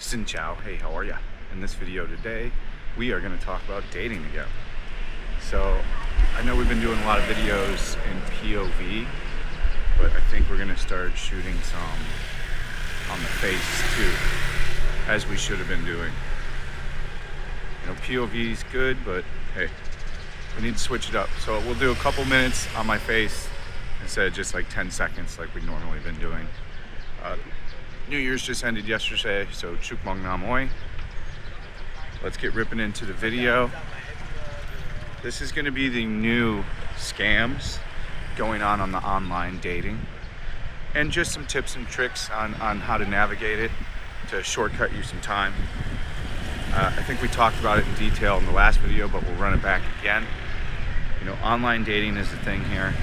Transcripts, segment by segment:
Xin chao, hey, how are ya? In this video today, we are going to talk about dating again. So, I know we've been doing a lot of videos in POV, but I think we're going to start shooting some on the face too, as we should have been doing. You know, POV is good, but hey, we need to switch it up. So we'll do a couple minutes on my face instead of just like 10 seconds like we've normally been doing. New Year's just ended yesterday, so Chuk Mong Namoy. Let's get ripping into the video. This is going to be the new scams going on the online dating, and just some tips and tricks on how to navigate it to shortcut you some time. I think we talked about it in detail in the last video, but we'll run it back again. You know, online dating is the thing here.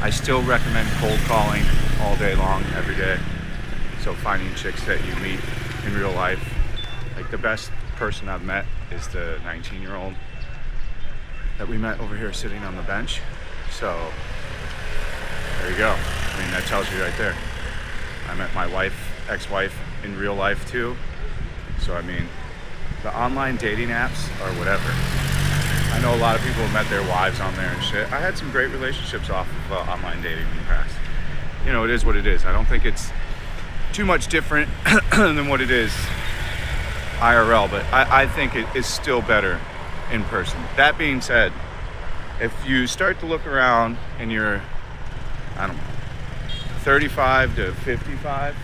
I still recommend cold calling all day long, every day. So finding chicks that you meet in real life. Like the best person I've met is the 19-year-old that we met over here sitting on the bench. So there you go. I mean, that tells you right there. I met my ex-wife in real life too. So I mean, the online dating apps are whatever. I know a lot of people have met their wives on there and shit. I had some great relationships off of online dating in the past. You know, it is what it is. I don't think it's too much different than what it is IRL, but I think it is still better in person. That being said, if you start to look around and you're, I don't know, 35 to 55,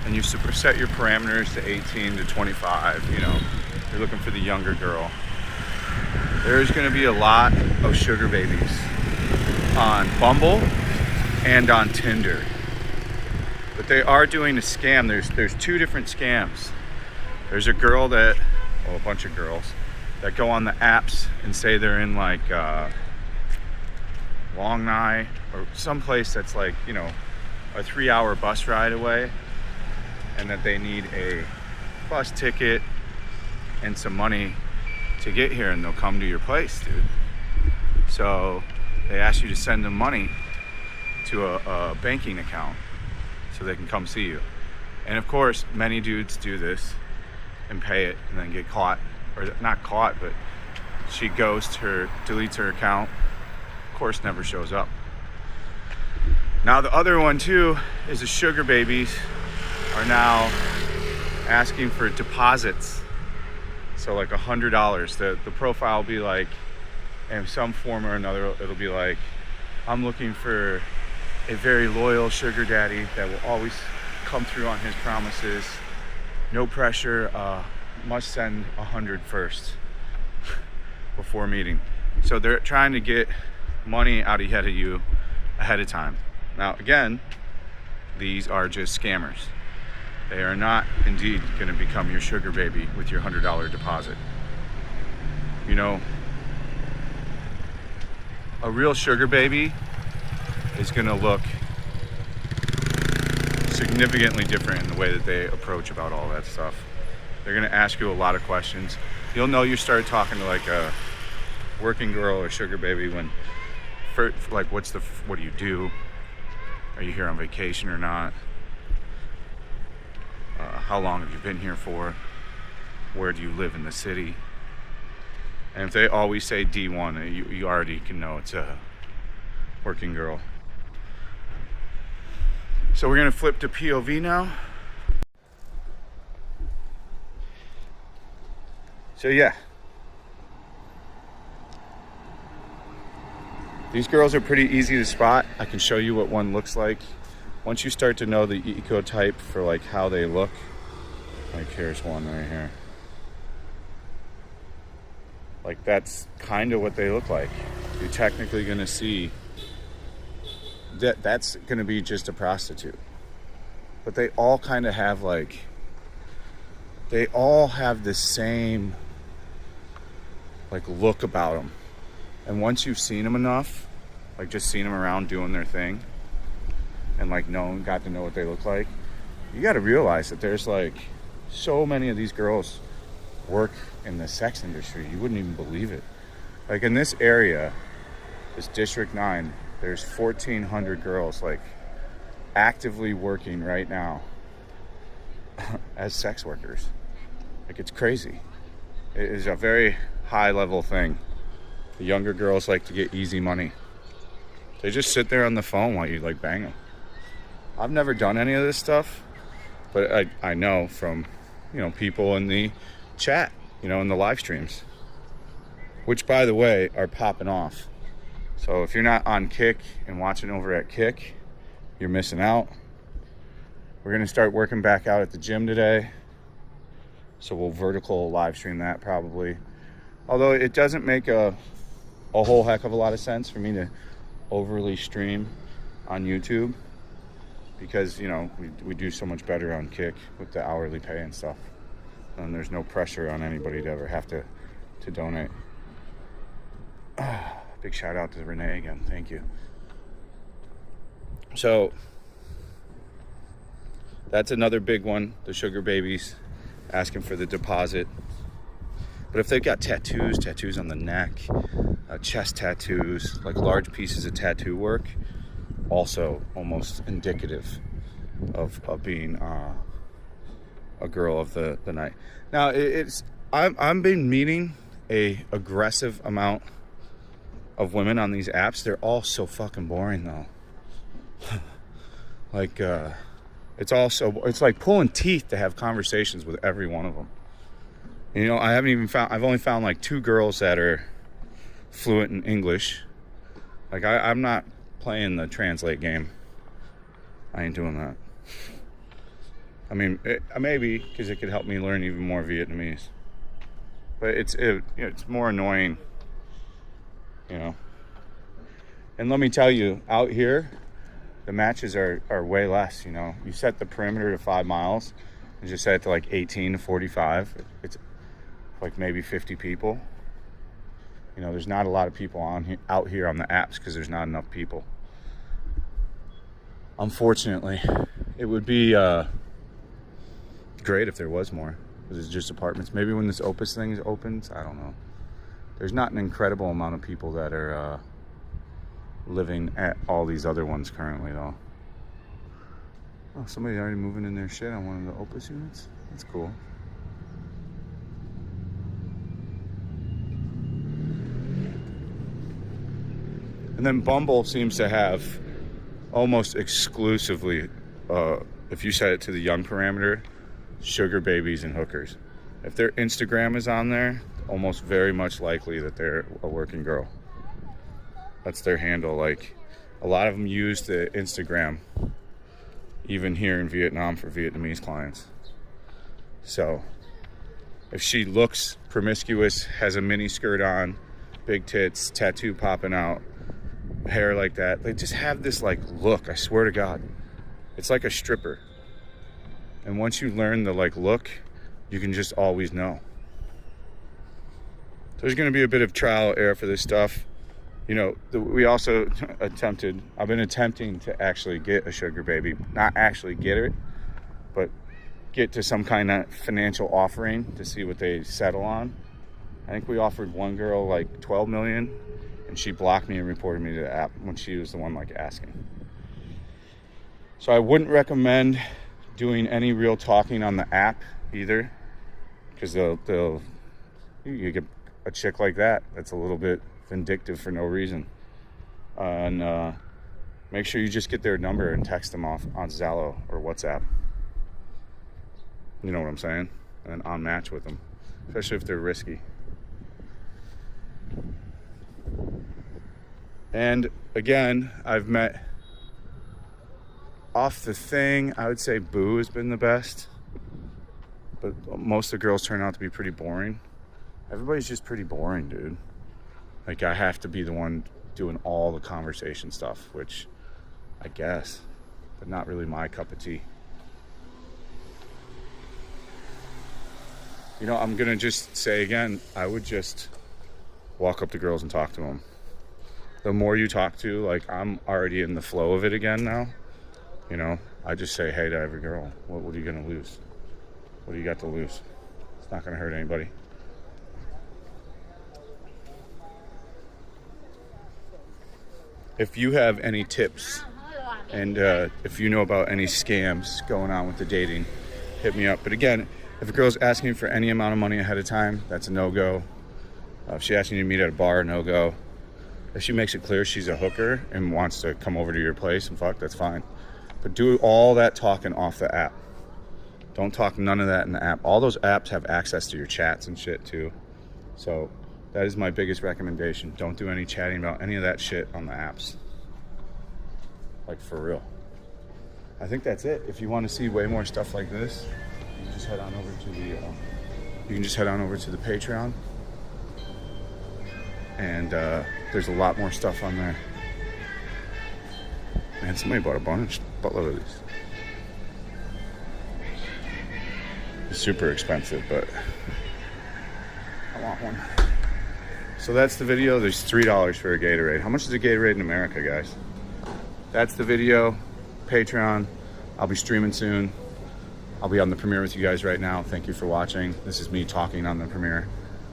and you set your parameters to 18 to 25, you know, you're looking for the younger girl, there's going to be a lot of sugar babies on Bumble and on Tinder. But they are doing a scam. There's two different scams. There's a girl a bunch of girls that go on the apps and say they're in like Long Nai or someplace that's like, you know, a 3-hour bus ride away, and that they need a bus ticket and some money to get here, and they'll come to your place, dude. So they ask you to send them money to a banking account so they can come see you. And of course, many dudes do this and pay it and then get caught, or not caught, but she deletes her account, of course never shows up. Now the other one too is the sugar babies are now asking for deposits. So like $100, the profile will be like, in some form or another, it'll be like, I'm looking for a very loyal sugar daddy that will always come through on his promises. No pressure, must send 100 first before meeting. So they're trying to get money out of you ahead of time. Now again, these are just scammers. They are not indeed going to become your sugar baby with your $100 deposit. You know, a real sugar baby is going to look significantly different in the way that they approach about all that stuff. They're going to ask you a lot of questions. You'll know you started talking to like a working girl or sugar baby when, like, what do you do? Are you here on vacation or not? How long have you been here for? Where do you live in the city? And if they always say D1, you already can know it's a working girl. So we're gonna flip to POV now. So yeah, these girls are pretty easy to spot. I can show you what one looks like. Once you start to know the ecotype for like how they look, like here's one right here. Like that's kind of what they look like. You're technically gonna see that's gonna be just a prostitute. But they all kind of have like, they all have the same like look about them. And once you've seen them enough, like just seen them around doing their thing, and like got to know what they look like, you got to realize that there's like so many of these girls work in the sex industry. You wouldn't even believe it. Like in this area, this District 9, there's 1,400 girls like actively working right now as sex workers. Like, it's crazy. It is a very high level thing. The younger girls like to get easy money. They just sit there on the phone while you like bang them. I've never done any of this stuff, but I know from, people in the chat, in the live streams, which, by the way, are popping off. So if you're not on Kick and watching over at Kick, you're missing out. We're going to start working back out at the gym today. So we'll vertical live stream that probably. Although it doesn't make a whole heck of a lot of sense for me to overly stream on YouTube, because, we do so much better on Kick with the hourly pay and stuff. And there's no pressure on anybody to ever have to donate. Big shout out to Renee again. Thank you. So that's another big one. The sugar babies asking for the deposit. But if they've got tattoos on the neck, chest tattoos, like large pieces of tattoo work, also almost indicative of being a girl of the night. Now I've been meeting a aggressive amount of women on these apps. They're all so fucking boring though. Like it's like pulling teeth to have conversations with every one of them. I've only found like 2 girls that are fluent in English. Like I'm not playing the translate game. I ain't doing that. I mean, maybe, because it could help me learn even more Vietnamese. But it's more annoying, And let me tell you, out here, the matches are way less, You set the perimeter to 5 miles and just set it to like 18 to 45. It's like maybe 50 people. There's not a lot of people out here on the apps because there's not enough people. Unfortunately, it would be great if there was more, because it's just apartments. Maybe when this Opus thing opens, I don't know. There's not an incredible amount of people that are living at all these other ones currently, though. Oh, somebody's already moving in their shit on one of the Opus units. That's cool. And then Bumble seems to have almost exclusively, if you set it to the young parameter, sugar babies and hookers. If their Instagram is on there, almost very much likely that they're a working girl. That's their handle. Like, a lot of them use the Instagram, even here in Vietnam, for Vietnamese clients. So if she looks promiscuous, has a mini skirt on, big tits, tattoo popping out, hair like that, they just have this like look, I swear to God. It's like a stripper. And once you learn the like look, you can just always know. So there's going to be a bit of trial error for this stuff. We also I've been attempting to actually get a sugar baby, not actually get it, but get to some kind of financial offering to see what they settle on. I think we offered one girl like 12 million, and she blocked me and reported me to the app when she was the one like asking. So I wouldn't recommend doing any real talking on the app either, because you get a chick like that's a little bit vindictive for no reason. And make sure you just get their number and text them off on Zello or WhatsApp. You know what I'm saying? And then on match with them, especially if they're risky. And again, I've met off the thing, I would say Boo has been the best, but most of the girls turn out to be pretty boring. Everybody's just pretty boring, dude. Like, I have to be the one doing all the conversation stuff, which I guess, but not really my cup of tea. I'm gonna just say again, I would just walk up to girls and talk to them. The more you talk to, like, I'm already in the flow of it again now. I just say hey to every girl. What are you gonna lose? What do you got to lose? It's not gonna hurt anybody. If you have any tips, and if you know about any scams going on with the dating, hit me up. But again, If a girl's asking you for any amount of money ahead of time, that's a no-go. If she's asking you to meet at a bar, no-go. If she makes it clear she's a hooker and wants to come over to your place and fuck, that's fine. But do all that talking off the app. Don't talk none of that in the app. All those apps have access to your chats and shit too. So that is my biggest recommendation. Don't do any chatting about any of that shit on the apps. Like, for real. I think that's it. If you want to see way more stuff like this, you can just head on over to the Patreon. And there's a lot more stuff on there. Man, somebody bought a buttload of these. It's super expensive, but I want one. So that's the video. There's $3 for a Gatorade. How much is a Gatorade in America, guys? That's the video. Patreon. I'll be streaming soon. I'll be on the premiere with you guys right now. Thank you for watching. This is me talking on the premiere.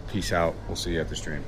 Peace out. We'll see you at the stream.